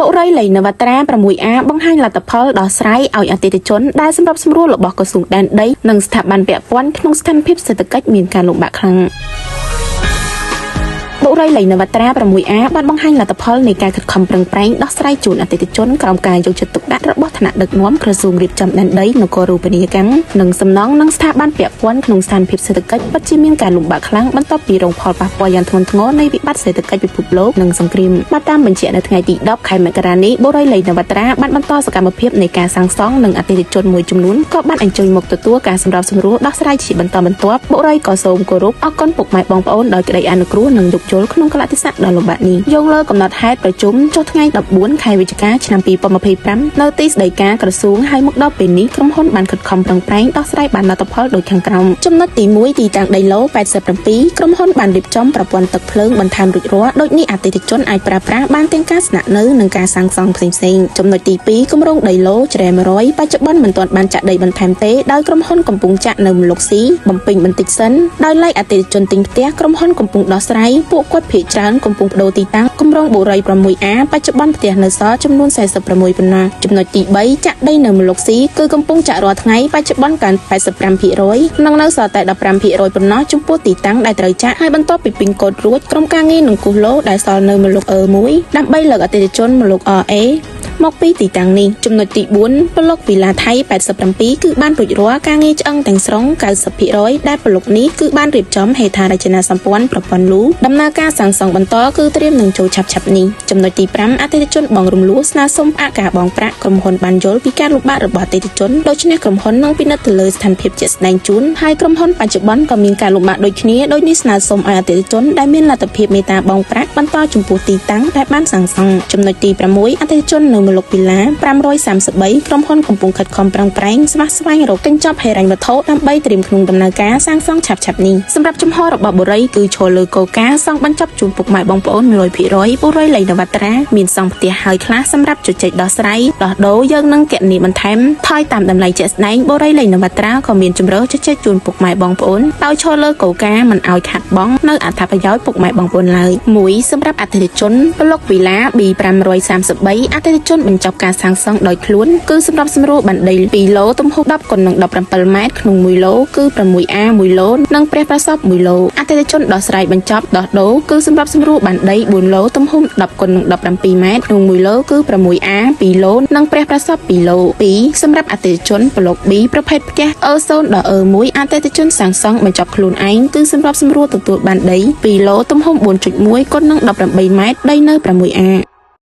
បុរីលៃនវត្រា 6A បង្ហាញលទ្ធផលដោះស្រាយឲ្យអតិថិជនដែលសម្របសម្រួលរបស់ក្រសួងដែនដីនិងស្ថាប័នពាក់ព័ន្ធក្នុងស្ថានភាពសេដ្ឋកិច្ចមានការលំបាកខ្លាំងបុរីលៃនវត្រា 6A បានបង្ហាញលទ្ធផលនៃការខិតខំប្រឹងប្រែងដោះស្រាយជូនអតិថិជនក្រោមការយកចិត្តទុកដាក់របស់ថ្នាក់ដឹកនាំក្រសួងរៀបចំដែនដីនគររូបនីយកម្មនិងសំណង់និងស្ថាប័នពាក់ព័ន្ធក្នុងស្ថានភាពសេដ្ឋកិច្ចពិតជាមានការលំបាកខ្លាំងបន្ទាប់ពីរងផលប៉ះពាល់យ៉ាងធ្ងន់ធ្ងរនៃវិបត្តិសេដ្ឋកិច្ចពិភពលោកនិងសង្គ្រាមបាទតាមបញ្ជាក់នៅថ្ងៃទី10ខែមករានេះបុរីលៃនវត្រាបានបន្តសកម្មភាពនៃការសាងសង់និងអតិថិជនមួយចំនួនក៏បានអញ្ជើញមកទទួលការសម្របសម្រួលដោះស្រាយជាបន្តបន្ទាប់បុរីក៏សូមគោរពអរគុណពុកម៉ែបងប្អូនដោយក្តីអនុគ្រោះនិងយោគយល់ក្នុងកលៈទេសៈដ៏លំបាកនេះយោងលើកំណត់ហេតុប្រជុំចុះថ្ងៃ14ខែវិច្ឆិកាឆ្នាំ2025នៅទីស្តីការក្រសួងហើយមកដល់ពេលនេះក្រុមហ៊ុនបានខិតខំប្រឹងប្រែងដោះស្រាយបានលទ្ធផលដូចខាងក្រោមចំណុចទី1ទីតាំងដីឡូ87ក្រុមហ៊ុនបានរៀបចំប្រព័ន្ធទឹកភ្លើងបន្ថែមរួចរាល់ដូចនេះអតិថិជនអាចប្រើប្រាស់បានទាំងការស្នាក់នៅនិងការសាងសង់ផ្សេងៗចំណុចទី2គម្រោងដីឡូជ្រែ100បច្ចុប្បន្នមិនទាន់បានចាក់ដីបន្ថែមទេដោយក្រុមហ៊ុនកំពុងចាក់នៅមលុកស៊ីបំពេញបន្តិចសិនដោយឡែកអតិថិជនទិញផ្ទះក្រុមហ៊ុនកំពុងដោះស្រាយពួកគាត់ភាគច្រើនកំពុងបដូរទីតាំងគម្រោងបុរី 6A បច្ចុប្បន្នផ្ទះនៅសល់ចំនួន46ប៉ុណ្ណោះចំណុចទី3ចាក់ដីនៅមលុកស៊ីគឺកំពុងចាក់រាល់ថ្ងៃបច្ចុប្បន្នកាន់ 85% និងនៅសល់តែ 15% ប៉ុណ្ណោះចំពោះទីតាំងដែលត្រូវចាក់ហើយបន្ទាប់ពីពេញកូដរួចក្រុមការងារនឹងគូសឡូដែលសល់នៅមលុក1ដើម្បីលើកអតិថិជនមលុក RA មកពីទីតាំងនេះចំណុចទី4ប្លុកវីឡាថៃ87គឺបានរួចរាល់ការងារឆ្អឹងទាំងស្រុង 90% ដែលប្លុកនេះគឺបានរៀបចំហេដ្ឋារចនាសម្ព័ន្ធប្រព័ន្ធលូដំណើរការសាងសង់បន្តគឺត្រៀមនឹងចូលឆាប់ៗនេះចំណុចទី5អតិថិជនបងរំលោះស្នើសុំផ្អាកការបង់ប្រាក់ក្រុមហ៊ុនបានយល់ពីការលំបាករបស់អតិថិជនដូច្នេះក្រុមហ៊ុននឹងពិនិត្យទៅលើស្ថានភាពជាក់ស្ដែងជូនហើយក្រុមហ៊ុនបច្ចុប្បន្នក៏មានការលំបាកដូចគ្នាដូចនេះស្នើសុំឲ្យអតិថិជនដែលមានលទ្ធភាពមេត្តាបង់ប្រាក់បន្តចំពោះទីតាំងដែលបានសាងសង់ចំណុចទី6អតិថិជននៅមលុកវីឡា533ក្រុមហ៊ុនកំពុងខិតខំប្រឹងប្រែងស្វែងរកកញ្ចប់ហិរញ្ញវត្ថុដើម្បីត្រៀមក្នុងដំណើរការសាងសង់ឆាប់ៗនេះសម្រាប់ចំហរបស់បុរីគឺឈលលើគោលការណ៍សង់បញ្ចប់ជូនពុកម៉ែបងប្អូន 100% បុរីលៃនវត្រាមានសង់ផ្ទះហើយខ្លះសម្រាប់ជជែកដោះស្រាយដោះដូរយើងនឹងគណនាបន្ថែមថយតាមតម្លៃជាក់ស្ដែងបុរីលៃនវត្រាក៏មានជម្រើសជជែកជូនពុកម៉ែបងប្អូនដោយឈលលើគោលការណ៍មិនឲ្យខាត់បង់នៅអត្ថប្រយោជន៍ពុកម៉ែបងប្អូនឡើយ1សម្រាប់អតិថិជនប្លុកវីឡា B533 អតិថិជនបញ្ចប់ការសាងសង់ដោយខ្លួនគឺសម្រាប់សម្រួលបណ្ដី2ឡូទំហំ10 × 17 ម៉ែត្រក្នុង1ឡូគឺ 6A 1ឡូនិងព្រះប្រសព1ឡូអតិថិជនដោះស្រាយបញ្ចប់ដោះដូរគឺសម្រាប់សម្រួលបណ្ដី4ឡូទំហំ10 × 17 ម៉ែត្រក្នុង1ឡូគឺ 6A 2ឡូនិងព្រះប្រសព2ឡូ2សម្រាប់អតិថិជនប្លុក B ប្រភេទផ្ទះ E0 ដល់ E1 អតិថិជនសាងសង់បញ្ចប់ខ្លួនឯងគឺសម្រាប់សម្រួលទទួលបានដី2ឡូទំហំ 4.1 × 18 ម៉ែត្រដីនៅ 6A